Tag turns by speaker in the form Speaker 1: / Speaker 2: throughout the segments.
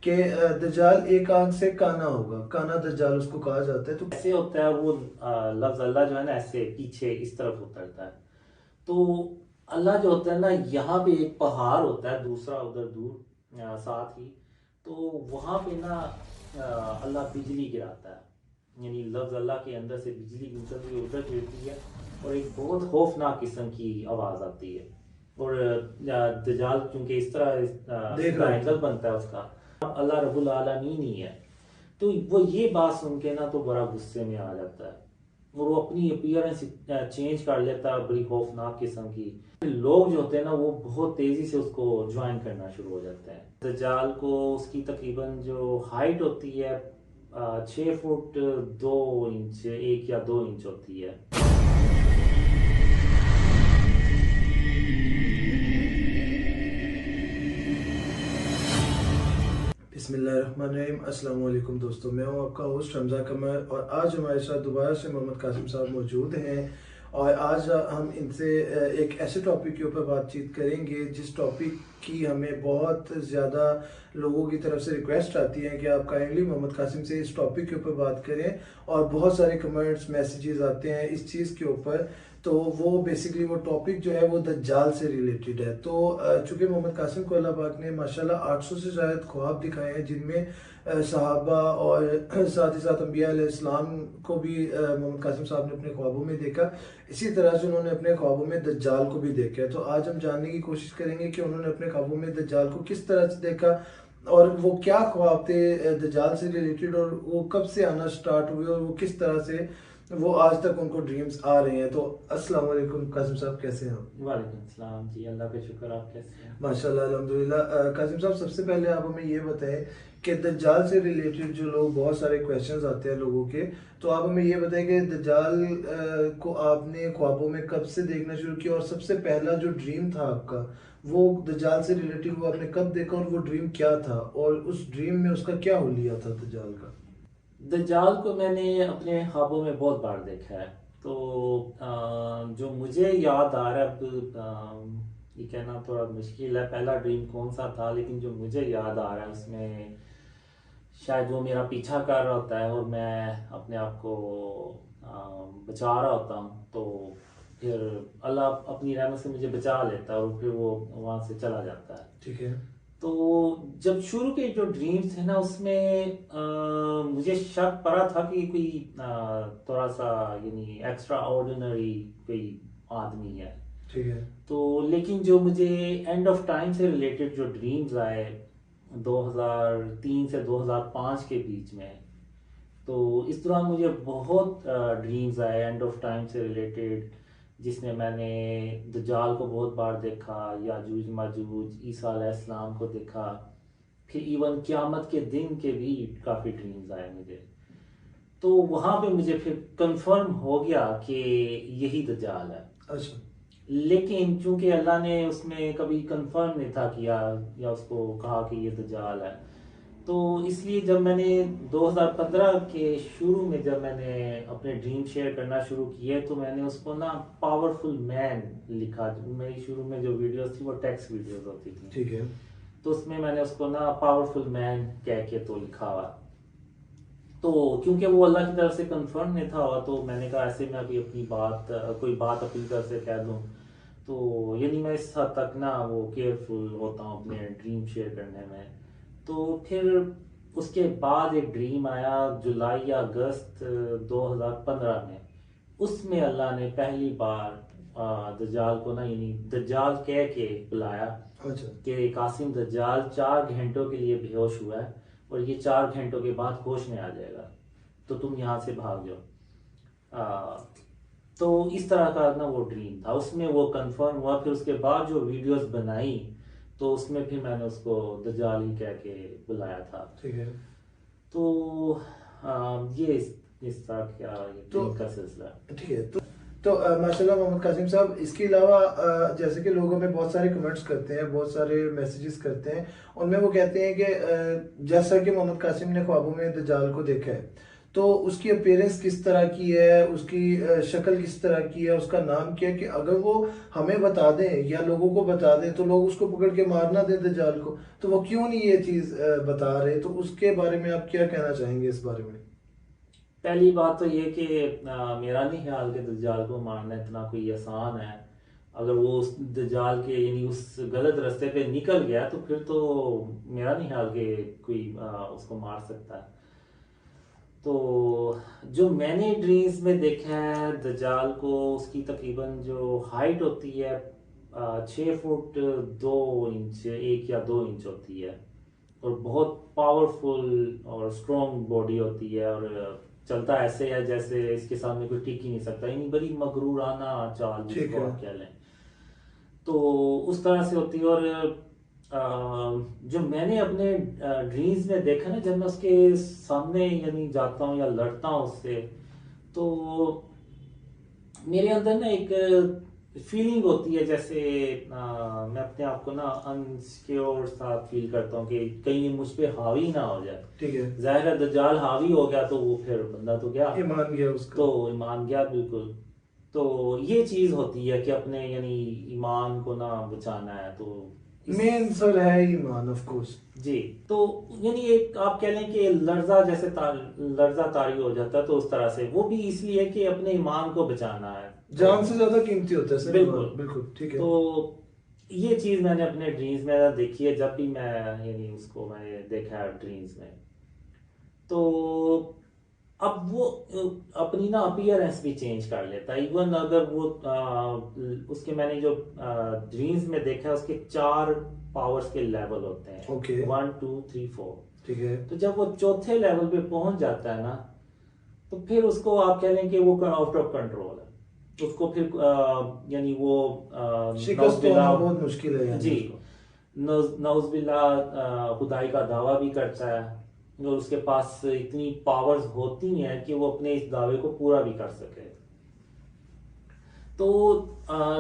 Speaker 1: कि दज्जाल एक आंख से काना होगा, काना दज्जाल उसको कहा जाता है। तो
Speaker 2: ऐसे होता है वो लफ्ज अल्लाह जो है ना ऐसे पीछे इस तरफ उतरता है। तो अल्लाह जो होता है ना, यहाँ पे एक पहाड़ होता है दूसरा उधर दूर साथ ही। तो वहाँ पे ना अल्लाह बिजली गिराता है, यानी लफ्ज अल्लाह के अंदर से बिजली निकलती है उधर गिरती है, और एक बहुत खौफनाक किस्म की आवाज़ आती है। और दजाल क्योंकि इस तरह
Speaker 1: देख
Speaker 2: सीधा
Speaker 1: रहा
Speaker 2: एंगल
Speaker 1: होता
Speaker 2: बनता है उसका, अल्लाह रब्बुल आलमीन ही है। तो वो ये बात सुन के ना तो बड़ा गुस्से में आ जाता है, और वो अपनी अपीयरेंस चेंज कर लेता है बड़ी खौफनाक किस्म की। लोग जो होते हैं ना वो बहुत तेजी से उसको ज्वाइन करना शुरू हो जाते हैं। दज्जाल को उसकी तकरीबन जो हाइट होती है 6 फुट 2 इंच, 1 या 2 इंच होती है।
Speaker 1: बिस्मिल्लाहिर्रहमानिर्रहीम। अस्सलाम वालेकुम दोस्तों, मैं हूं आपका होस्ट हमजा कमर और आज हमारे साथ दोबारा से मोहम्मद कासिम साहब मौजूद हैं। और आज हम इनसे एक ऐसे टॉपिक के ऊपर बातचीत करेंगे जिस टॉपिक की हमें बहुत ज़्यादा लोगों की तरफ से रिक्वेस्ट आती है कि आप काइंडली मोहम्मद कासिम से इस टॉपिक के ऊपर बात करें, और बहुत सारे कमेंट्स मैसेजेस आते हैं इस चीज़ के ऊपर। तो वो बेसिकली वो टॉपिक जो है वो दज्जाल से रिलेटेड है। तो चूंकि मोहम्मद कासिम को अल्लाह पाक ने माशाल्लाह 800 से ज़ायद ख्वाब दिखाए हैं, जिनमें सहाबा और साथ ही साथ अम्बिया अलैहिस्सलाम को भी मोहम्मद कासिम साहब ने अपने ख्वाबों में देखा। इसी तरह से उन्होंने अपने ख्वाबों में दज्जाल को भी देखा है। तो आज हम जानने की कोशिश करेंगे कि उन्होंने अपने ख्वाबों में दज्जाल को किस तरह से देखा, और वो क्या ख्वाब थे दज्जाल से रिलेटेड, और वो कब से आना स्टार्ट हुए, और वो किस तरह से वो आज तक उनको ड्रीम्स आ रहे हैं। तो अस्सलाम वालेकुम कासिम साहब, कैसे हैं आप?
Speaker 2: वालेकुम सलाम जी, अल्लाह का शुक्र। आप कैसे हैं?
Speaker 1: माशाल्लाह अल्हम्दुलिल्लाह। कासिम साहब, सबसे पहले आप हमें ये बताएं कि दज्जाल से रिलेटेड जो लोग बहुत सारे क्वेश्चंस आते हैं लोगों के, तो आप हमें ये बताएं कि दज्जाल को आपने ख्वाबों में कब से देखना शुरू किया, और सबसे पहला जो ड्रीम था आपका वो दज्जाल से रिलेटेड वो आपने कब देखा, और वो ड्रीम क्या था, और उस ड्रीम में उसका क्या हुलिया था दज्जाल का?
Speaker 2: दज्जाल को मैंने अपने ख्वाबों में बहुत बार देखा है। तो जो मुझे याद आ रहा है अब, ये कहना थोड़ा मुश्किल है पहला ड्रीम कौन सा था, लेकिन जो मुझे याद आ रहा है उसमें शायद वो मेरा पीछा कर रहा होता है और मैं अपने आप को बचा रहा होता हूँ। तो फिर अल्लाह अपनी रहमत से मुझे बचा लेता है और फिर वो वहाँ से चला जाता है।
Speaker 1: ठीक है।
Speaker 2: तो जब शुरू के जो ड्रीम्स थे ना उसमें मुझे शक पड़ा था कि कोई थोड़ा सा यानी एक्स्ट्रा ऑर्डिनरी कोई आदमी है।
Speaker 1: ठीक है।
Speaker 2: तो लेकिन जो मुझे एंड ऑफ टाइम से रिलेटेड जो ड्रीम्स आए 2003 से 2005 के बीच में, तो इस दौरान मुझे बहुत ड्रीम्स आए एंड ऑफ टाइम से रिलेटेड, जिसमें मैंने दज्जाल को बहुत बार देखा, याजूज माजूज, ईसा अलैहिस्सलाम को देखा, फिर इवन क़यामत के दिन के भी काफ़ी ड्रीम्स आए मुझे। तो वहाँ पे मुझे फिर कंफर्म हो गया कि यही दज्जाल है।
Speaker 1: अच्छा।
Speaker 2: लेकिन चूंकि अल्लाह ने उसमें कभी कंफर्म नहीं था किया या उसको कहा कि ये दज्जाल है, तो इसलिए जब मैंने 2015 के शुरू में जब मैंने अपने ड्रीम शेयर करना शुरू किए, तो मैंने उसको ना पावरफुल मैन लिखा। मेरी शुरू में जो वीडियोस थी वो टेक्स्ट वीडियोस होती थी,
Speaker 1: ठीक है।
Speaker 2: तो उसमें मैंने उसको ना पावरफुल मैन कह के तो लिखा हुआ। तो क्योंकि वो अल्लाह की तरफ से कंफर्म नहीं था हुआ, तो मैंने कहा ऐसे मैं अभी अपनी बात कोई बात अपनी तरफ से कह दूं। तो यानी मैं इस हद तक ना वो केयरफुल होता हूँ अपने ड्रीम शेयर करने में। तो फिर उसके बाद एक ड्रीम आया जुलाई या अगस्त 2015 में। उसमें अल्लाह ने पहली बार दज्जाल को ना यानी दज्जाल कह के बुलाया
Speaker 1: अच्छा।
Speaker 2: कि कासिम, दज्जाल 4 घंटों के लिए बेहोश हुआ है और ये 4 घंटों के बाद होश में आ जाएगा, तो तुम यहाँ से भाग जाओ। आ, तो इस तरह का ना वो ड्रीम था, उसमें वो कंफर्म हुआ। फिर उसके बाद जो वीडियोस बनाई तो उसमें फिर मैंने उसको दज्जाल ही कह के बुलाया था।
Speaker 1: ठीक है।
Speaker 2: तो ये इस तरह का ये
Speaker 1: तो
Speaker 2: ड्रीम का सिलसिला।
Speaker 1: ठीक है। तो माशाल्लाह मोहम्मद कासिम साहब, इसके अलावा जैसे कि लोग हमें बहुत सारे कमेंट्स करते हैं, बहुत सारे मैसेजेस करते हैं, उनमें वो कहते हैं कि जैसा कि मोहम्मद कासिम ने ख्वाबों में दज्जाल को देखा है, तो उसकी अपीयरेंस किस तरह की है, उसकी शक्ल किस तरह की है, उसका नाम क्या है, कि अगर वो हमें बता दें या लोगों को बता दें तो लोग उसको पकड़ के मारना दें दज्जाल को, तो वो क्यों नहीं ये चीज़ बता रहे? तो उसके बारे में आप क्या कहना चाहेंगे इस बारे में?
Speaker 2: पहली बात तो ये कि मेरा नहीं ख्याल कि दज्जाल को मारना इतना कोई आसान है। अगर वो उस दज्जाल के यानी उस गलत रास्ते पे निकल गया तो फिर तो मेरा नहीं ख्याल कि कोई उसको मार सकता है। तो जो मैंने ड्रीम्स में देखा है दज्जाल को, उसकी तकरीबन जो हाइट होती है 6 फुट 2 इंच, 1 या 2 इंच होती है, और बहुत पावरफुल और स्ट्रॉन्ग बॉडी होती है, और चलता ऐसे है जैसे इसके सामने कोई टिक ही नहीं सकता, यानी बड़ी मगरूराना चाल
Speaker 1: ठीक
Speaker 2: जिसको
Speaker 1: है।
Speaker 2: आप कह लें, तो उस तरह से होती है। और जो मैंने अपने ड्रीम्स में देखा ना, जब मैं उसके सामने यानी जाता हूँ या लड़ता हूँ उससे, तो मेरे अंदर ना एक फीलिंग होती है जैसे मैं अपने आप को ना अनसिक्योर सा फील करता हूँ कि कहीं ये मुझ पे हावी ना हो जाए।
Speaker 1: ठीक है।
Speaker 2: जाहिर है दज्जाल हावी हो गया तो वो फिर बंदा तो गया,
Speaker 1: ईमान गया उसका।
Speaker 2: तो ईमान गया बिल्कुल। तो ये चीज होती है कि अपने यानी ईमान को ना बचाना है, तो इस
Speaker 1: मेन सर है ईमान ऑफ कोर्स।
Speaker 2: जी, तो यानी एक आप कह लें कि लर्जा जैसे लर्जा तारी हो जाता है, तो उस तरह से वो भी इसलिए कि अपने ईमान को बचाना है। तो
Speaker 1: जान से ज्यादा कीमती होता है सर ईमान,
Speaker 2: बिल्कुल।
Speaker 1: बिल्कुल ठीक है।
Speaker 2: तो ये चीज मैंने अपने ड्रीम्स में देखी है, जब भी मैं यानी उसको मैंने देखा है ड्रीम्स में। तो अब वो अपनी ना अपीयरेंस भी चेंज कर लेता है, इवन अगर वो उसके मैंने जो ड्रीम्स में देखा है उसके 4 पावर्स के लेवल होते हैं,
Speaker 1: ओके।
Speaker 2: 1 2 3 4।
Speaker 1: ठीक है।
Speaker 2: तो जब वो चौथे लेवल पे पहुंच जाता है ना, तो फिर उसको आप कह लें कि वो आउट ऑफ कंट्रोल है। उसको फिर यानी वो
Speaker 1: शिकस्त तो
Speaker 2: नौजबिल्ला,
Speaker 1: होना बहुत मुश्किल है यानी
Speaker 2: जी,
Speaker 1: उसको।
Speaker 2: नौजबिल्ला खुदाई का दावा भी करता है, और उसके पास इतनी पावर्स होती हैं कि वो अपने इस दावे को पूरा भी कर सके। तो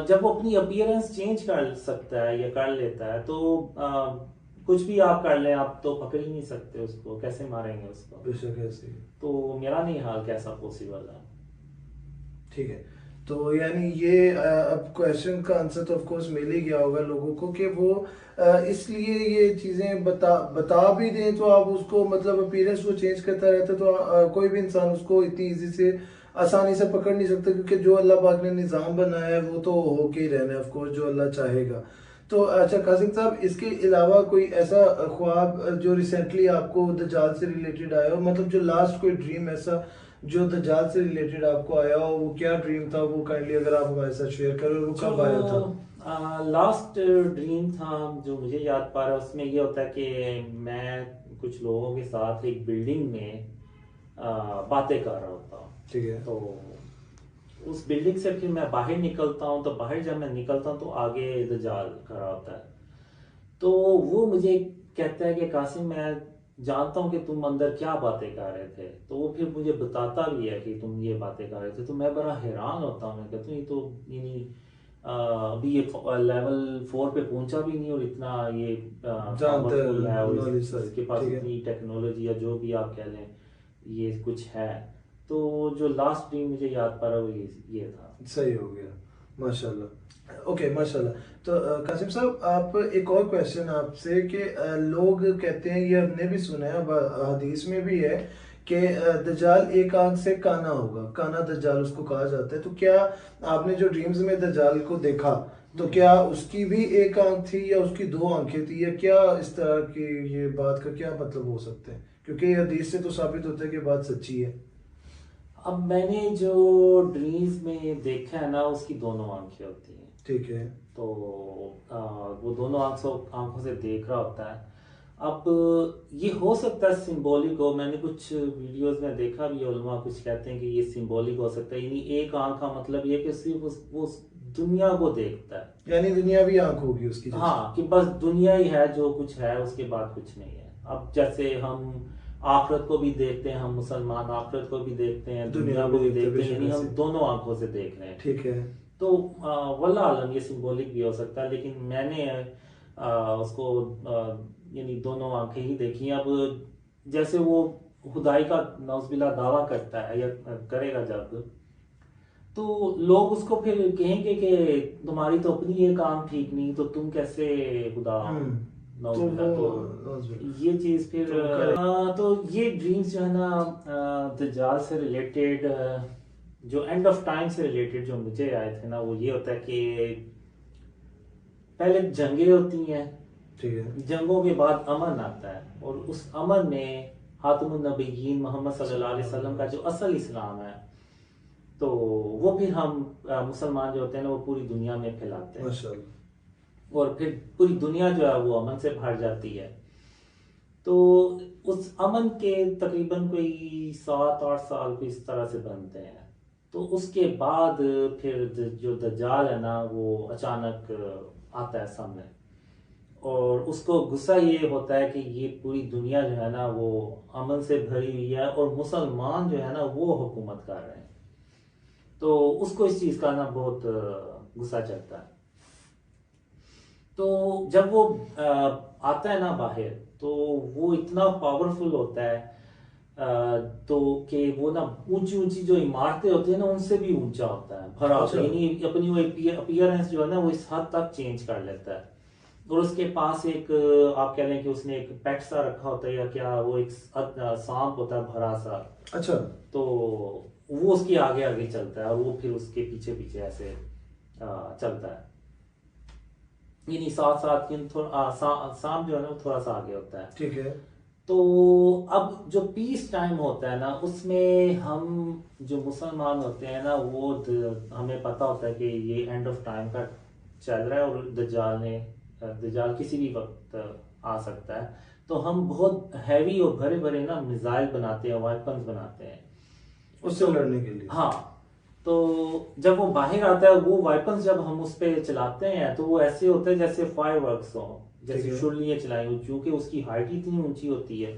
Speaker 2: जब वो अपनी अपीयरेंस चेंज कर सकता है या कर लेता है, तो कुछ भी आप कर लें, आप तो पकड़ ही नहीं सकते उसको, कैसे मारेंगे उसको?
Speaker 1: बेशक ऐसे ही।
Speaker 2: तो मेरा नहीं हाल कैसा पॉसिबल है।
Speaker 1: ठीक है। तो यानी ये अब क्वेश्चन का आंसर तो ऑफ कोर्स मिल ही गया होगा लोगों को कि वो इसलिए ये चीजें बता बता भी दें तो आप उसको मतलब अपीयरेंस वो चेंज करता रहता है, तो कोई भी इंसान उसको इतनी इजी से आसानी से पकड़ नहीं सकता, क्योंकि जो अल्लाह पाक ने निज़ाम बनाया है वो तो होके ही रहना है ऑफ कोर्स, जो अल्लाह चाहेगा। तो अच्छा कासिम साहब, इसके अलावा कोई ऐसा ख्वाब जो रिसेंटली आपको दज्जाल से रिलेटेड आया हो, मतलब जो लास्ट कोई ड्रीम ऐसा जो दज्जाल से रिलेटेड आपको आया हो, वो क्या ड्रीम था? वो काइंडली अगर आप हमारे साथ शेयर करें, वो कब आया था?
Speaker 2: जो लास्ट ड्रीम था जो मुझे याद पा रहा है, उसमें ये होता है कि मैं कुछ लोगों के साथ एक बिल्डिंग में बातें कर रहा होता हूँ।
Speaker 1: ठीक है।
Speaker 2: तो उस बिल्डिंग से फिर मैं बाहर निकलता हूँ, तो बाहर जब मैं निकलता हूँ तो आगे दज्जाल खड़ा होता है। तो वो मुझे कहता है कि कासिम, मैं जानता हूँ कि तुम अंदर क्या बातें कर रहे थे। तो वो फिर मुझे बताता भी है कि तुम ये बातें कर रहे थे। तो मैं बड़ा हैरान होता हूँ, मैं कहता हूँ ये तो यानी अभी ये लेवल 4 पे पहुंचा भी नहीं, और इतना ये
Speaker 1: जानते
Speaker 2: पावरफुल है, और
Speaker 1: नॉलेज सारी।
Speaker 2: इसके पास
Speaker 1: ठीक है।
Speaker 2: इतनी टेक्नोलॉजी या जो भी आप कह लें ये कुछ है। तो जो लास्ट ड्रीम मुझे याद पड़ा वो ये था।
Speaker 1: सही हो गया। माशाल्लाह। ओके माशाल्लाह। तो कासिम साहब, आप एक और क्वेश्चन आपसे कि लोग कहते हैं, ये हमने भी सुना है, अब हदीस में भी है कि दज्जाल एक आंख से काना होगा, काना दज्जाल उसको कहा जाता है। तो क्या आपने जो ड्रीम्स में दज्जाल को देखा, तो क्या उसकी भी एक आंख थी या उसकी 2 आंखें थी, या क्या इस तरह की ये बात का क्या मतलब हो सकता है? क्योंकि ये हदीस से तो साबित होता है कि बात सच्ची है।
Speaker 2: अब मैंने जो ड्रीम्स में देखा है ना, उसकी दोनों आंखें होती हैं।
Speaker 1: ठीक है।
Speaker 2: तो वो दोनों आंखों से देख रहा होता है। अब ये हो सकता है सिंबॉलिक हो, मैंने कुछ वीडियोस में देखा भी, उलमा कुछ कहते हैं कि ये सिंबॉलिक हो सकता है, यानी एक आंख का मतलब ये कि सिर्फ उस दुनिया को देखता है,
Speaker 1: यानी दुनियावी आंख होगी उसकी जैसे।
Speaker 2: हाँ, कि बस दुनिया ही है जो कुछ है, उसके बाद कुछ नहीं है। अब जैसे हम आखिरत को भी देखते हैं, हम मुसलमान आखिरत को भी देखते हैं, दुनिया को भी देखते हैं, यानी हम दोनों आंखों से देख रहे हैं।
Speaker 1: ठीक है।
Speaker 2: तो वल्लाह आलम ये सिंबॉलिक भी हो सकता है, लेकिन मैंने उसको यानी दोनों आंखें ही देखी। अब जैसे वो खुदाई का नौज़बिल्ला दावा करता है या करेगा जब, तो लोग उसको फिर कहेंगे कि तुम्हारी तो अपनी ये काम ठीक नहीं, तो तुम कैसे खुदा हो।
Speaker 1: तो
Speaker 2: नौज़बिल्ला,
Speaker 1: वो
Speaker 2: तो
Speaker 1: नौज़बिल्ला,
Speaker 2: ये चीज़ फिर
Speaker 1: तो करे।
Speaker 2: तो ये ड्रीम्स जो है ना दज्जाल से रिलेटेड, जो एंड ऑफ टाइम से रिलेटेड जो मुझे आए थे ना, वो ये होता है कि पहले जंगें होती हैं,
Speaker 1: ठीक है।
Speaker 2: जंगों के बाद अमन आता है, और उस अमन में खातमुन नबीयीन मोहम्मद सल्लल्लाहु अलैहि वसल्लम का जो असल इस्लाम है, तो वो फिर हम मुसलमान जो होते हैं ना, वो पूरी दुनिया में फैलाते हैं,
Speaker 1: माशाल्लाह।
Speaker 2: और फिर पूरी दुनिया जो है वो अमन से भर जाती है। तो उस अमन के तकरीबन कोई 7-8 साल को इस तरह से बनते हैं। तो उसके बाद फिर जो दज्जाल है ना, वो अचानक आता है सामने, और उसको गुस्सा ये होता है कि ये पूरी दुनिया जो है ना वो अमन से भरी हुई है, और मुसलमान जो है ना वो हुकूमत कर रहे हैं। तो उसको इस चीज़ का ना बहुत गुस्सा चढ़ता है। तो जब वो आता है ना बाहर, तो वो इतना पावरफुल होता है, तो कि वो ना ऊंची ऊंची जो इमारतें होती है ना, उनसे भी ऊंचा होता है, भरा होता
Speaker 1: अच्छा।
Speaker 2: है, यानी अपनी वो अपीयरेंस जो है ना वो इस हद तक चेंज कर लेता है। और उसके पास एक आप कह लें कि उसने एक पेट सा रखा होता है, या क्या वो एक सांप होता है भरा सा।
Speaker 1: अच्छा।
Speaker 2: तो वो उसके आगे आगे चलता है, और वो फिर उसके पीछे पीछे ऐसे चलता है, यानी साथ साथ की शाम जो है ना वो थोड़ा सा आगे होता है।
Speaker 1: ठीक है।
Speaker 2: तो अब जो पीस टाइम होता है ना, उसमें हम जो मुसलमान होते हैं ना, वो हमें पता होता है कि ये एंड ऑफ टाइम का चल रहा है, और दज्जाल किसी भी वक्त आ सकता है। तो हम बहुत हैवी और भरे भरे ना मिसाइल बनाते हैं, वेपन्स बनाते हैं
Speaker 1: उससे
Speaker 2: तो।
Speaker 1: लड़ने के लिए।
Speaker 2: हाँ, तो जब वो बाहर आता है, वो वेपन्स जब हम उस पे चलाते हैं, तो वो ऐसे होते हैं जैसे फायरवर्क्स हो,
Speaker 1: ठीक
Speaker 2: जैसे
Speaker 1: है।
Speaker 2: शुरलियाँ चलाई हो, क्योंकि उसकी हाइट इतनी ऊंची होती है,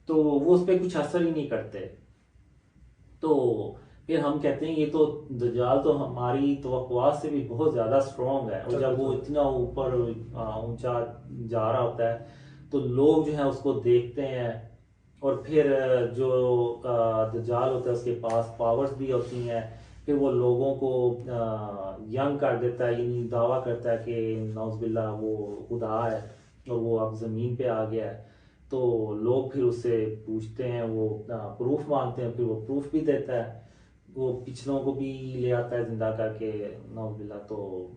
Speaker 2: तो वो उस पर कुछ असर ही नहीं करते। तो फिर हम कहते हैं ये तो दज्जाल तो हमारी तवक्कुआत से भी बहुत ज़्यादा स्ट्रॉन्ग है, और जब वो
Speaker 1: ताकतवर।
Speaker 2: इतना ऊपर ऊंचा जा रहा होता है, तो लोग जो है उसको देखते हैं। और फिर जो दज्जाल होता है उसके पास पावर्स भी होती हैं। फिर वो लोगों को यंग कर देता है, यानी दावा करता है कि नौज़बिल्ला वो खुदा है, और वो अब ज़मीन पे आ गया है। तो लोग फिर उससे पूछते हैं, वो प्रूफ मांगते हैं, फिर वो प्रूफ भी देता है, वो पिछलों को भी ले आता है जिंदा करके, नौज़बिल्ला। तो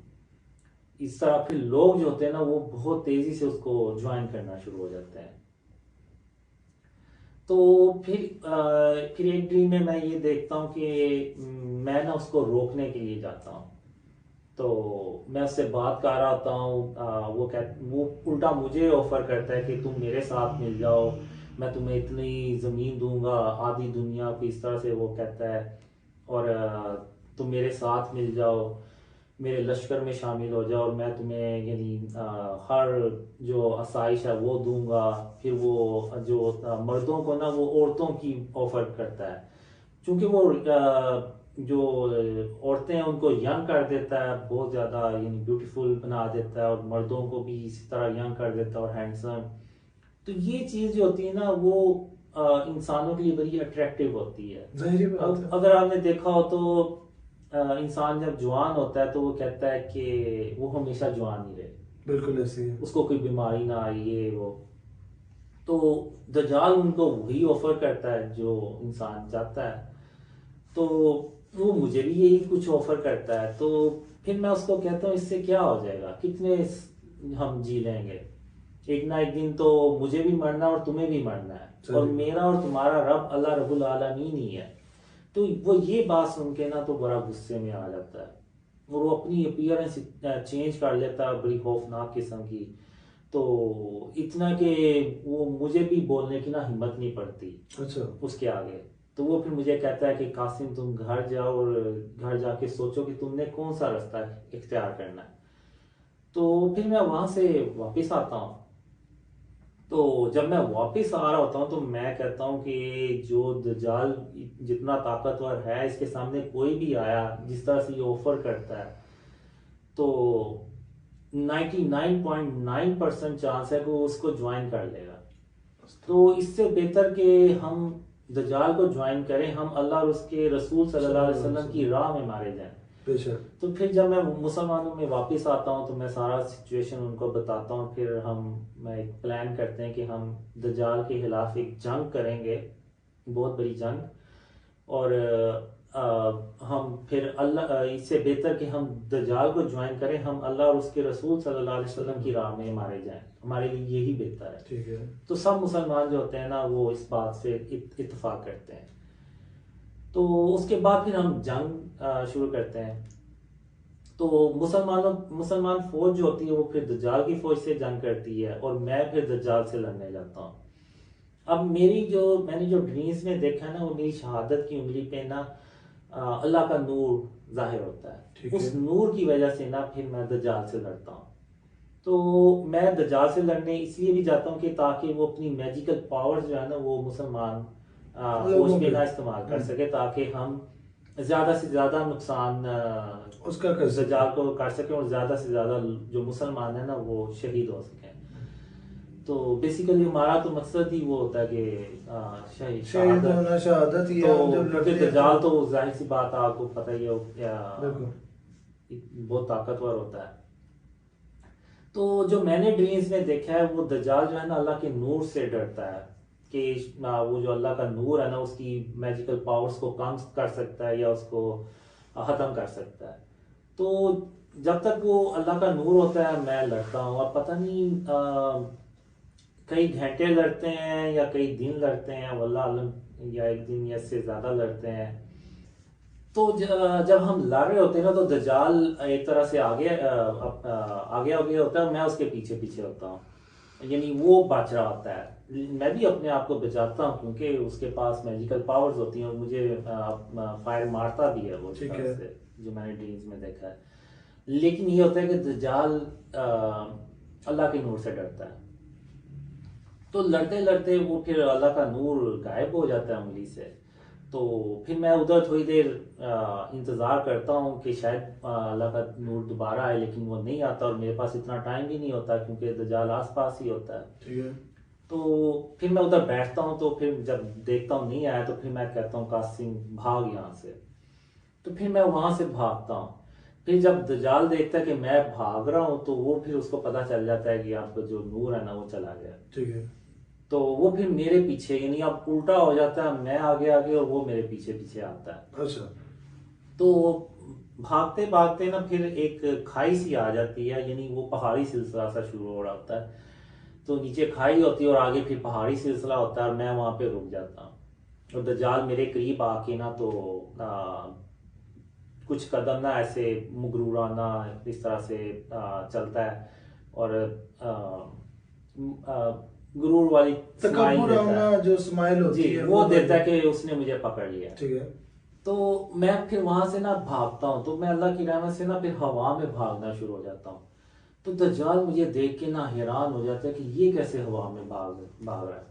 Speaker 2: इस तरह फिर लोग जो होते हैं ना, वो बहुत तेजी से उसको ज्वाइन करना शुरू हो जाते हैं। तो फिर एक ड्रीम में मैं ये देखता हूँ कि मैं ना उसको रोकने के लिए जाता हूँ। तो मैं उससे बात कर रहा होता हूँ, वो उल्टा मुझे ऑफर करता है कि तुम मेरे साथ मिल जाओ, मैं तुम्हें इतनी ज़मीन दूंगा, आधी दुनिया को, इस तरह से वो कहता है। और तुम मेरे साथ मिल जाओ, मेरे लश्कर में शामिल हो जाओ, और मैं तुम्हें यानी हर जो आसाइश है वो दूंगा। फिर वो जो मर्दों को ना वो औरतों की ऑफर करता है, क्योंकि वो जो औरतें हैं उनको यंग कर देता है बहुत ज़्यादा, यानी ब्यूटीफुल बना देता है, और मर्दों को भी इसी तरह यंग कर देता है और हैंडसम। तो ये चीज़ जो होती है ना, वो इंसानों के लिए बड़ी अट्रैक्टिव होती है।
Speaker 1: जाहिर बात
Speaker 2: अब
Speaker 1: है।
Speaker 2: अगर आपने देखा हो तो इंसान जब जवान होता है, तो वो कहता है कि वो हमेशा जवान ही रहे,
Speaker 1: बिल्कुल ऐसे ही है।
Speaker 2: उसको कोई बीमारी ना आई, ये वो। तो दज्जाल उनको वही ऑफर करता है जो इंसान चाहता है। तो वो मुझे भी यही कुछ ऑफर करता है। तो फिर मैं उसको कहता हूँ इससे क्या हो जाएगा, कितने हम जी लेंगे, एक ना एक दिन तो मुझे भी मरना और तुम्हें भी मरना है, और
Speaker 1: सही बात।
Speaker 2: मेरा और तुम्हारा रब अल्लाह रब्बुल आलमीन ही है। तो वो ये बात सुन के ना तो बड़ा गुस्से में आ जाता है, और वो अपनी अपीयरेंस चेंज कर लेता है बड़ी खौफनाक किस्म की। तो इतना कि वो मुझे भी बोलने की ना हिम्मत नहीं पड़ती
Speaker 1: अच्छा।
Speaker 2: उसके आगे। तो वो फिर मुझे कहता है कि कासिम तुम घर जाओ, और घर जाके सोचो कि तुमने कौन सा रास्ता इख्तियार करना है। तो फिर मैं वहां से वापस आता हूँ। तो जब मैं वापस आ रहा होता हूँ, तो मैं कहता हूँ कि जो दज्जाल जितना ताकतवर है, इसके सामने कोई भी आया जिस तरह से ये ऑफर करता है, तो 99.9% चांस है कि वो उसको ज्वाइन कर लेगा। तो इससे बेहतर कि हम दज्जाल को ज्वाइन करें, हम अल्लाह और उसके रसूल सल्लल्लाहु अलैहि वसल्लम की राह में मारे जाएं।
Speaker 1: बेशक।
Speaker 2: तो फिर जब मैं मुसलमानों में वापस आता हूँ तो मैं सारा सिचुएशन उनको बताता हूँ, फिर मैं एक प्लान करते हैं कि हम दज्जाल के खिलाफ एक जंग करेंगे, बहुत बड़ी जंग। और हम फिर अल्लाह, इससे बेहतर कि हम दज्जाल को ज्वाइन करें, हम अल्लाह और उसके रसूल सल्लल्लाहु अलैहि वसल्लम की राह में मारे जाएं, हमारे लिए यही बेहतर है।
Speaker 1: ठीक है।
Speaker 2: तो सब मुसलमान जो होते हैं ना वो इस बात से इत्तेफाक करते हैं। तो उसके बाद फिर हम जंग शुरू करते हैं। तो मुसलमान फौज जो होती है वो फिर दज्जाल की फौज से जंग करती है और मैं फिर दज्जाल से लड़ने जाता हूँ। अब मैंने जो ड्रीम्स में देखा ना, वो मेरी शहादत की उंगली पे ना अल्लाह का नूर जाहिर होता है। उस नूर की वजह से ना फिर मैं दज्जाल से लड़ता हूँ। तो मैं दज्जाल से लड़ने इसलिए भी जाता हूँ कि ताकि वो अपनी मैजिकल पावर्स जो है ना वो मुसलमान फौज पे ना इस्तेमाल कर सके, ताकि हम ज्यादा से ज्यादा नुकसान
Speaker 1: उसका कर सकें,
Speaker 2: दज्जाल को कर सकें और ज्यादा से ज्यादा जो मुसलमान है ना वो शहीद हो सकें। तो बेसिकली हमारा तो मकसद ही वो होता है कि
Speaker 1: शहीद होना शहादत ही है।
Speaker 2: तो
Speaker 1: हम जब लड़ते हैं
Speaker 2: दज्जाल तो जाहिर सी बात है, आपको पता ही है
Speaker 1: बिल्कुल
Speaker 2: बहुत ताकतवर होता है। तो जो मैंने ड्रीम्स में देखा है वो दज्जाल जो है ना अल्लाह के नूर से डरता है कि वो जो अल्लाह का नूर है ना उसकी मैजिकल पावर्स को कम कर सकता है या उसको खत्म कर सकता है। तो जब तक वो अल्लाह का नूर होता है मैं लड़ता हूँ, और पता नहीं कई घंटे लड़ते हैं या कई दिन लड़ते हैं, वल्लाह आलम, या एक दिन या इससे ज्यादा लड़ते हैं। तो जब हम लड़ रहे होते हैं ना तो दज्जाल एक तरह से आगे आगे आगे होता है, मैं उसके पीछे पीछे होता हूँ, यानी वो बच रहा होता है, मैं भी अपने आप को बचाता हूँ क्योंकि उसके पास मैजिकल पावर्स होती हैं और मुझे फायर मारता भी है वो, इस तरह से जो मैंने ड्रीम्स में देखा है। लेकिन ये होता है कि दज्जाल अल्लाह के नूर से डरता है। तो लड़ते लड़ते वो फिर अल्लाह का नूर गायब हो जाता है उंगली से। तो फिर मैं उधर थोड़ी देर इंतज़ार करता हूँ कि शायद अल्लाह का नूर दोबारा आए, लेकिन वो नहीं आता और मेरे पास इतना टाइम भी नहीं होता क्योंकि दज्जाल आस पास ही होता है।
Speaker 1: ठीक है।
Speaker 2: तो फिर मैं उधर बैठता हूँ, तो फिर जब देखता हूँ नहीं आया तो फिर मैं कहता हूँ कासिम भाग यहाँ से। तो फिर मैं वहां से भागता हूँ। फिर जब दज्जाल देखता है कि मैं भाग रहा हूँ तो वो फिर उसको पता चल जाता है कि आपका जो नूर है ना वो चला गया।
Speaker 1: ठीक है।
Speaker 2: तो वो फिर मेरे पीछे, यानी अब उल्टा हो जाता है, मैं आगे आगे और वो मेरे पीछे पीछे आता है।
Speaker 1: अच्छा।
Speaker 2: तो भागते भागते ना फिर एक खाई सी आ जाती है, यानी वो पहाड़ी सिलसिला सा शुरू हो रहा होता है। तो नीचे खाई होती है और आगे फिर पहाड़ी सिलसिला होता है और मैं वहां पे रुक जाता हूँ। और दज्जाल मेरे करीब आके ना तो कुछ कदम ना ऐसे मुगरूराना इस तरह से चलता है और गुरूर वाली स्माइल देता है,
Speaker 1: जो स्माइल होती
Speaker 2: जी
Speaker 1: है
Speaker 2: वो देता है कि उसने मुझे पकड़ लिया।
Speaker 1: ठीक है।
Speaker 2: तो मैं फिर वहां से ना भागता हूँ, तो मैं अल्लाह की रहमत से ना फिर हवा में भागना शुरू हो जाता हूँ। तो दज्जाल मुझे देख के ना हैरान हो जाता है कि ये कैसे हवा में भाग भाग रहा है।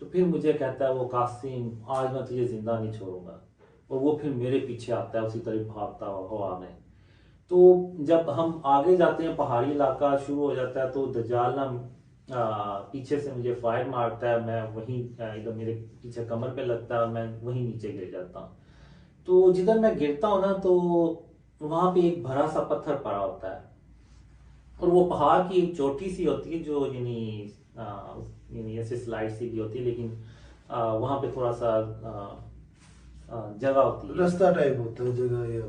Speaker 2: तो फिर मुझे कहता है वो कासिम आज मैं तुझे जिंदा नहीं छोड़ूंगा, और वो फिर मेरे पीछे आता है उसी तरह भागता हुआ हवा में। तो जब हम आगे जाते हैं पहाड़ी इलाका शुरू हो जाता है तो दज्जाल ना पीछे से मुझे फायर मारता है, मैं वहीं एकदम मेरे पीछे कमर पे लगता है और मैं वहीं नीचे गिर जाता हूँ। तो जिधर मैं गिरता हूँ ना तो वहां पे एक भरा सा पत्थर पड़ा होता है और वो पहाड़ की एक चोटी सी होती है जो यानी ऐसे स्लाइड सी भी होती है, लेकिन वहां पे थोड़ा सा जगह होती है,
Speaker 1: रास्ता टाइप होता है जगह या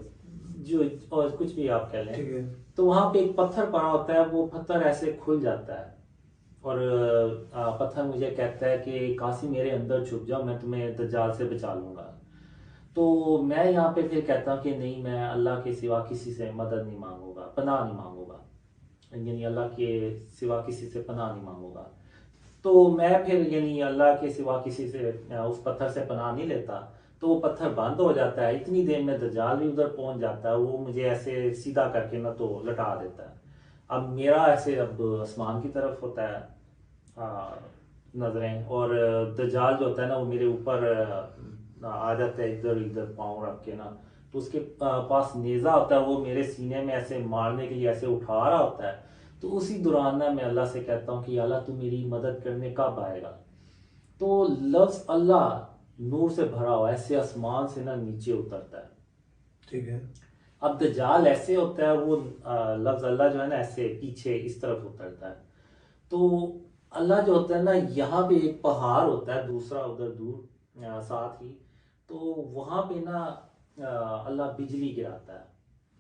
Speaker 2: जो और कुछ भी आप कह लें।
Speaker 1: ठीक है।
Speaker 2: तो वहां पे एक पत्थर पड़ा होता है, वो पत्थर ऐसे खुल जाता है और पत्थर मुझे कहता है कि काशी मेरे अंदर छुप जाओ, मैं तुम्हें दज्जाल से बचा लूंगा। तो मैं यहाँ पे फिर कहता हूँ कि नहीं, मैं अल्लाह के सिवा किसी से मदद नहीं मांगूंगा, पनाह नहीं मांगूंगा, यानी अल्लाह के सिवा किसी से पनाह नहीं मांगूंगा। तो मैं फिर यानी अल्लाह के सिवा किसी से उस पत्थर से पनाह नहीं लेता। तो वो पत्थर बंद हो जाता है, इतनी देर में दज्जाल भी उधर पहुंच जाता है, वो मुझे ऐसे सीधा करके ना तो लटा देता है। अब मेरा ऐसे अब आसमान की तरफ होता है नजरें, और दज्जाल जो होता है ना वो मेरे ऊपर आ जाता है, इधर इधर पाँव रख के ना। तो उसके पास नेजा होता है, वो मेरे सीने में ऐसे मारने के लिए ऐसे उठा रहा होता है। तो उसी दौरान ना मैं अल्लाह से कहता हूँ कि अल्लाह तू मेरी मदद करने कब आएगा। तो लफ्ज अल्लाह नूर से भरा हुआ ऐसे आसमान से ना नीचे उतरता है।
Speaker 1: ठीक है।
Speaker 2: अब दज्जाल ऐसे होता है, वो लफ्ज अल्लाह जो है ना ऐसे पीछे इस तरफ उतरता है। तो अल्लाह जो होता है ना, यहाँ पे एक पहाड़ होता है दूसरा उधर दूर साथ ही, तो वहाँ पे ना अल्लाह बिजली गिराता है,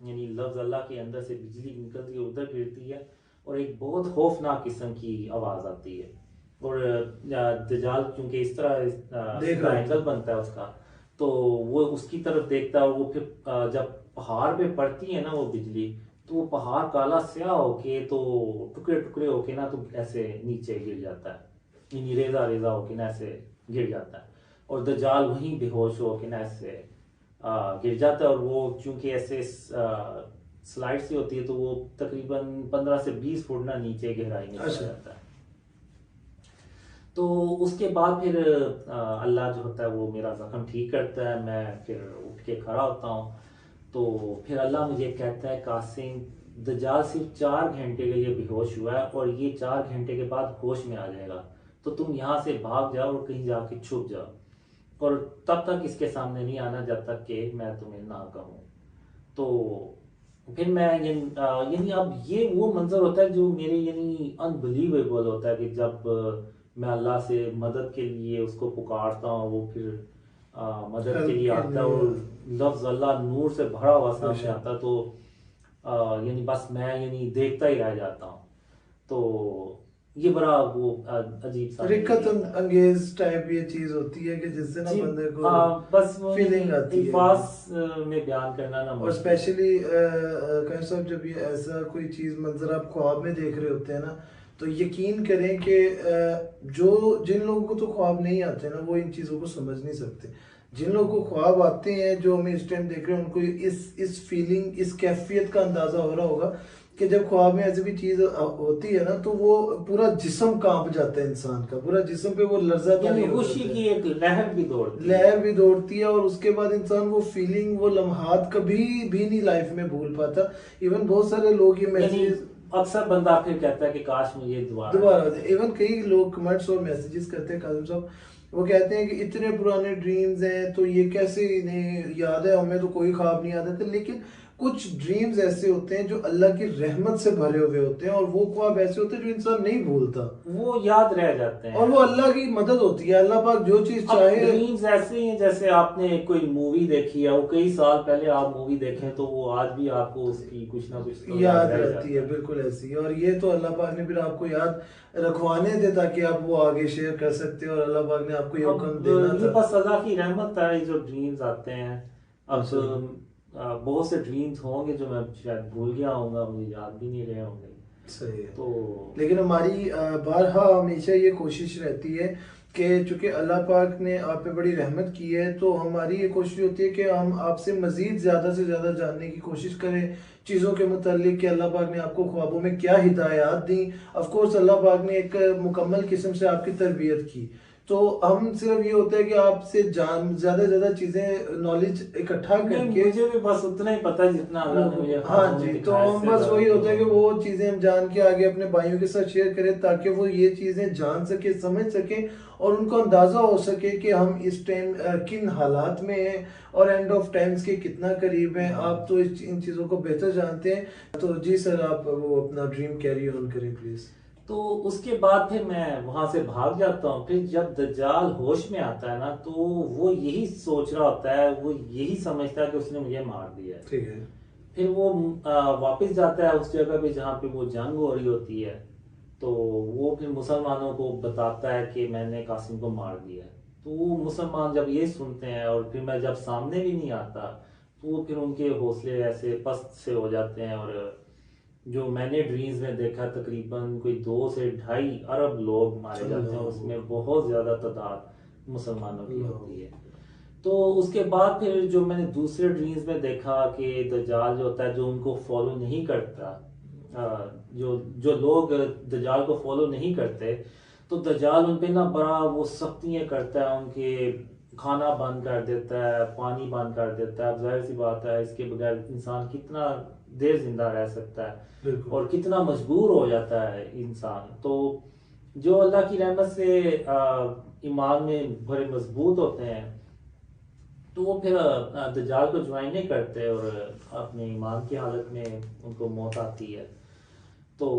Speaker 2: यानी लफ्ज अल्लाह के अंदर से बिजली निकलती है उधर गिरती है, और एक बहुत खौफनाक किस्म की आवाज़ आती है। और दज्जाल क्योंकि इस तरह
Speaker 1: देख
Speaker 2: सीधा
Speaker 1: रहा
Speaker 2: एंगल बनता है उसका, तो वो उसकी तरफ देखता है, और वो फिर जब पहाड़ पे पड़ती है ना वो बिजली, तो वो पहाड़ काला स्याह होके तो टुकड़े टुकड़े होके ना तो ऐसे नीचे गिर जाता है, यानी रेजा रेजा होके ना ऐसे गिर जाता है। और दज्जाल वहीं बेहोश होके ना ऐसे गिर जाता है। और वो चूंकि ऐसे स्लाइड सी होती है, तो वो तकरीबन 15 से 20 फुट ना नीचे गहराई में चला जाता है। तो उसके बाद फिर अल्लाह जो होता है वो मेरा जख्म ठीक करता है, मैं फिर उठ के खड़ा होता हूँ। तो फिर अल्लाह मुझे कहता है, कासिम, दज्जाल सिर्फ 4 घंटे के लिए बेहोश हुआ है, और ये 4 घंटे के बाद होश में आ जाएगा, तो तुम यहाँ से भाग जाओ और कहीं जाके छुप जाओ, और तब तक इसके सामने नहीं आना जब तक कि मैं तुम्हें ना कहूँ। तो फिर मैं यानी अब ये वो मंजर होता है जो मेरे यानी अनबिलीवेबल होता है, कि जब मैं अल्लाह से मदद के लिए उसको पुकारता हूँ, वो फिर मदद के
Speaker 1: हेल्प
Speaker 2: लिए
Speaker 1: के
Speaker 2: आता है,
Speaker 1: लिए।
Speaker 2: और लफ्ज अल्लाह नूर से भरा हुआ सामने
Speaker 1: बेशक।
Speaker 2: आता है, तो यानी बस मैं यानी देखता ही रह जाता हूँ। तो ये बड़ा वो अजीब सा मेरे
Speaker 1: रिकत
Speaker 2: लिए था।
Speaker 1: अंगेज टाइप ये चीज होती है कि जिससे ना
Speaker 2: जी,
Speaker 1: बंदे को
Speaker 2: बस वो
Speaker 1: फीलिंग आती है।
Speaker 2: अल्फाज में बयान करना ना
Speaker 1: और
Speaker 2: मुश्किल है।
Speaker 1: स्पेशली कहीं साहब, जब ये ऐसा कोई चीज़ मंजर आप ख्वाब में देख रहे होते हैं ना, तो यकीन करें कि जो जिन लोगों को तो ख्वाब नहीं आते ना, वो इन चीज़ों को समझ नहीं सकते। जिन लोगों को ख्वाब आते हैं, जो हमें इस टाइम देख रहे हैं, उनको इस फीलिंग, इस कैफियत का अंदाज़ा हो रहा होगा कि जब ख्वाब में ऐसी भी चीज़ होती है ना, तो वो पूरा जिस्म कांप जाता है, इंसान का पूरा जिस्म पे वो लर्जा
Speaker 2: यानी
Speaker 1: तारी हो
Speaker 2: खुशी
Speaker 1: जाता
Speaker 2: की
Speaker 1: है,
Speaker 2: एक लहर भी दौड़ती है।
Speaker 1: लहर भी दौड़ती है, और उसके बाद इंसान वो फीलिंग, वो लम्हात कभी भी नहीं लाइफ में भूल पाता। इवन बहुत सारे लोग ये
Speaker 2: यानी
Speaker 1: मैसेजेस
Speaker 2: अक्सर बंदा फिर कहता है कि काश मुझे दोबारा
Speaker 1: दोबारा
Speaker 2: मिल
Speaker 1: होते,
Speaker 2: जाए।
Speaker 1: इवन कई लोग कमेंट्स और मैसेजेस करते हैं काजिम साहब, वो कहते हैं कि इतने पुराने ड्रीम्स हैं तो ये कैसे इन्हें याद है, हमें तो कोई ख्वाब नहीं आता था। लेकिन कुछ ड्रीम्स ऐसे होते हैं जो अल्लाह की रहमत से भरे हुए होते हैं, और वो ख्वाब ऐसे होते हैं जो इंसान नहीं भूलता,
Speaker 2: वो याद रह जाते
Speaker 1: और वो
Speaker 2: हैं।
Speaker 1: अल्लाह की मदद होती है। अल्लाह पाक जो चीज़
Speaker 2: अब
Speaker 1: चाहे
Speaker 2: ड्रीम्स ऐसे ही हैं, जैसे आपने कोई मूवी देखी है, वो कई साल पहले आप मूवी देखें तो वो आज भी आपको उसकी कुछ ना कुछ तो याद
Speaker 1: याद
Speaker 2: रह
Speaker 1: रहती
Speaker 2: जाता
Speaker 1: है,
Speaker 2: है।
Speaker 1: बिल्कुल ऐसी है। और ये तो अल्लाह पाक ने फिर आपको याद रखवाने थे ताकि आप वो आगे शेयर कर सकते हो, और अल्लाह पाक ने आपको ये हुक्म
Speaker 2: अब
Speaker 1: देना
Speaker 2: ये
Speaker 1: था।
Speaker 2: बस अल्लाह की रहमत है, ये जो ड्रीम्स आते हैं। अब
Speaker 1: माशाल्लाह।
Speaker 2: बहुत से ड्रीम्स होंगे जो मैं शायद भूल गया होऊंगा, मुझे याद भी नहीं रहे होंगे।
Speaker 1: सही है।
Speaker 2: तो
Speaker 1: लेकिन हमारी बारहा हमेशा ये कोशिश रहती है कि चूंकि अल्लाह पाक ने आप पे बड़ी रहमत की है, तो हमारी ये कोशिश होती है कि हम आपसे मज़ीद ज़्यादा से ज़्यादा जानने की कोशिश करें चीज़ों के मुतालिक, कि अल्लाह पाक ने आपको ख्वाबों में क्या हिदायत दी। ऑफ कोर्स अल्लाह पाक ने एक मुकम्मल किस्म से आपकी तरबियत की, तो हम सिर्फ ये होता है कि आपसे जान ज़्यादा से ज़्यादा चीज़ें, नॉलेज इकट्ठा
Speaker 2: नहीं,
Speaker 1: करके।
Speaker 2: मुझे भी बस उतना ही पता है जितना अल्लाह ने मुझे
Speaker 1: हाँ
Speaker 2: ख्वाबों में
Speaker 1: जी, तो
Speaker 2: दिखाया,
Speaker 1: हम
Speaker 2: इससे
Speaker 1: बस
Speaker 2: ज्यादा
Speaker 1: वही होता है कि
Speaker 2: तो।
Speaker 1: वो चीज़ें हम जान के आगे अपने भाइयों के साथ शेयर करें, ताकि वो ये चीज़ें जान सके, समझ सके, और उनको अंदाज़ा हो सके कि हम इस टाइम किन हालात में हैं, और एंड ऑफ टाइम्स के कितना करीब हैं। आप तो इन चीज़ों को बेहतर जानते हैं। तो जी सर, आप वो अपना ड्रीम कैरी ऑन करें प्लीज़।
Speaker 2: तो उसके बाद फिर मैं वहां से भाग जाता हूँ। फिर जब दज्जाल होश में आता है ना, तो वो यही सोच रहा होता है, वो यही समझता है कि उसने मुझे मार दिया है।
Speaker 1: ठीक है।
Speaker 2: फिर वो वापस जाता है उस जगह पे जहाँ पे वो जंग हो रही होती है। तो वो फिर मुसलमानों को बताता है कि मैंने कासिम को मार दिया है। तो वो मुसलमान जब ये सुनते हैं, और फिर मैं जब सामने भी नहीं आता, तो वो फिर उनके हौसले ऐसे पस्त से हो जाते हैं। और जो मैंने ड्रीम्स में देखा, तकरीबन कोई 2 से 2.5 अरब लोग मारे जाते हैं, उसमें बहुत ज़्यादा तादाद मुसलमानों की होती है। तो उसके बाद फिर जो मैंने दूसरे ड्रीम्स में देखा कि दज्जाल जो होता है, जो उनको फॉलो नहीं करता, जो जो लोग दज्जाल को फॉलो नहीं करते, तो दज्जाल उन पे ना बड़ा वो सख्तियाँ करता है, उनके खाना बंद कर देता है, पानी बंद कर देता है। अब जाहिर सी बात है, इसके बगैर इंसान कितना देर जिंदा रह सकता है,
Speaker 1: बिल्कुल।
Speaker 2: और कितना मजबूर हो जाता है इंसान। तो जो अल्लाह की रहमत से ईमान में बड़े मजबूत होते हैं तो वो फिर दज्जाल को ज्वाइन नहीं करते और अपने ईमान की हालत में उनको मौत आती है। तो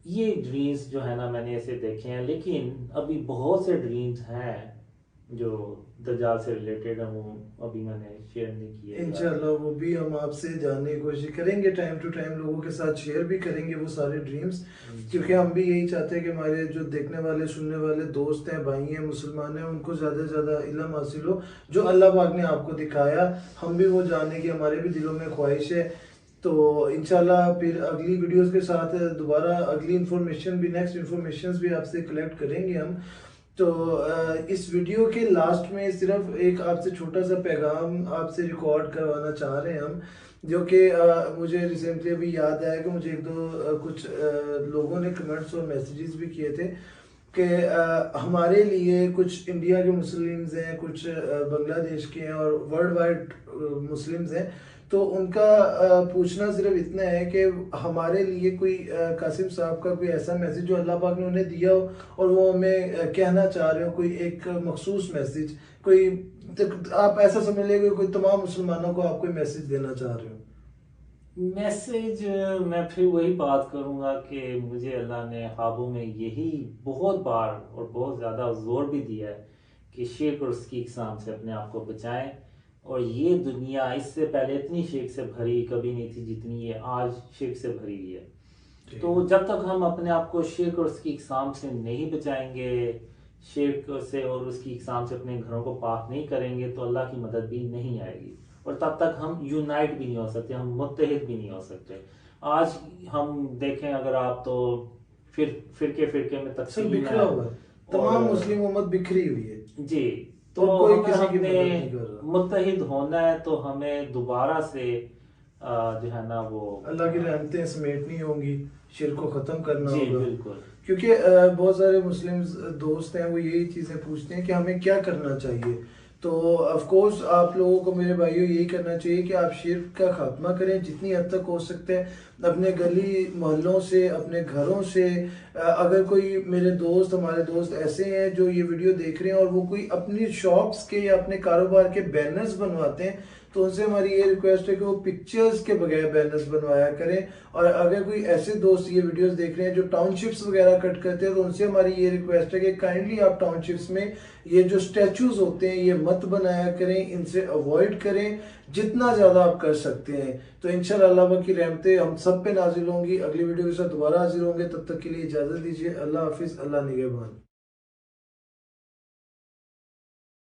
Speaker 2: ये ड्रीम्स जो है ना मैंने ऐसे देखे हैं, लेकिन अभी बहुत से ड्रीम्स हैं जो दज्जाल से रिलेटेड हैं, वो अभी मैंने शेयर नहीं किए।
Speaker 1: इंशाल्लाह वो भी हम आपसे जानने की कोशिश करेंगे, टाइम टू टाइम लोगों के साथ शेयर भी करेंगे वो सारे ड्रीम्स, क्योंकि हम भी यही चाहते हैं कि हमारे जो देखने वाले सुनने वाले दोस्त हैं, भाई हैं, मुसलमान हैं, उनको ज़्यादा से ज़्यादा इल्म हासिल हो जो अल्लाह पाक ने आपको दिखाया, हम भी वो जानने की हमारे भी दिलों में ख्वाहिश है। तो इंशाल्लाह फिर अगली वीडियोस के साथ दोबारा अगली इन्फॉर्मेशन भी, नेक्स्ट इन्फॉर्मेशन भी आपसे कलेक्ट करेंगे हम। तो इस वीडियो के लास्ट में सिर्फ एक आपसे छोटा सा पैगाम आपसे रिकॉर्ड करवाना चाह रहे हैं हम, जो कि मुझे रिसेंटली अभी याद आया कि मुझे एक दो कुछ लोगों ने कमेंट्स और मैसेजेस भी किए थे कि हमारे लिए कुछ इंडिया के मुस्लिम्स हैं, कुछ बांग्लादेश के हैं और वर्ल्ड वाइड मुस्लिम्स हैं। तो उनका पूछना सिर्फ इतना है कि हमारे लिए कोई कासिम साहब का कोई ऐसा मैसेज जो अल्लाह पाक ने उन्हें दिया हो और वो हमें कहना चाह रहे हो, कोई एक मखसूस मैसेज, कोई तो आप ऐसा समझ लेंगे कोई तमाम मुसलमानों को आप कोई मैसेज देना चाह रहे हो।
Speaker 2: मैसेज मैं फिर वही बात करूंगा कि मुझे अल्लाह ने ख्वाबों में यही बहुत बार और बहुत ज़्यादा जोर भी दिया है कि शिर्क और उसकी इकसाम से अपने आप को बचाएं। और ये दुनिया इससे पहले इतनी शिर्क से भरी कभी नहीं थी जितनी ये आज शिर्क से भरी हुई है। तो जब तक हम अपने आप को शिर्क और उसकी इकसाम से नहीं बचाएंगे, शिर्क से और उसकी इकसाम से अपने घरों को पाक नहीं करेंगे, तो अल्लाह की मदद भी नहीं आएगी और तब तक हम यूनाइट भी नहीं हो सकते, हम मुत्तहिद भी नहीं हो सकते। आज हम देखें अगर आप तो फिरके में तकसीम
Speaker 1: बिखरा हुआ है, तमाम मुस्लिम उम्मत बिखरी हुई है
Speaker 2: जी। तो
Speaker 1: कोई
Speaker 2: हमें
Speaker 1: किसी की
Speaker 2: अपने
Speaker 1: मदद नहीं कर रहा।
Speaker 2: मुत्तहिद होना है तो हमें दोबारा से जो है ना वो
Speaker 1: अल्लाह की रहमतें समेटनी होंगी, शिर्क को ख़त्म करना
Speaker 2: जी
Speaker 1: होगा।
Speaker 2: बिल्कुल।
Speaker 1: क्योंकि बहुत सारे मुस्लिम दोस्त हैं वो यही चीज़ें पूछते हैं कि हमें क्या करना चाहिए। तो ऑफ कोर्स आप लोगों को मेरे भाइयों यही करना चाहिए कि आप शिर्क का खात्मा करें जितनी हद तक हो सकते हैं, अपने गली मोहल्लों से, अपने घरों से। अगर कोई मेरे दोस्त, हमारे दोस्त ऐसे हैं जो ये वीडियो देख रहे हैं और वो कोई अपनी शॉप्स के या अपने कारोबार के बैनर्स बनवाते हैं, तो उनसे हमारी ये रिक्वेस्ट है कि वो पिक्चर्स के बगैर बैनर्स बनवाया करें। और अगर कोई ऐसे दोस्त ये वीडियोस देख रहे हैं जो टाउनशिप्स वगैरह कट करते हैं, तो उनसे हमारी ये रिक्वेस्ट है कि काइंडली आप टाउनशिप्स में ये जो स्टैचूज होते हैं ये मत बनाया करें, इनसे अवॉइड करें जितना ज़्यादा आप कर सकते हैं। तो इंशाल्लाह अल्लाह की रहमतें हम सब पे नाजिल होंगी। अगली वीडियो के साथ दोबारा हाजिर होंगे, तब तक के लिए इजाज़त दीजिए। अल्लाह हाफिज़, अल्लाह निगहबान।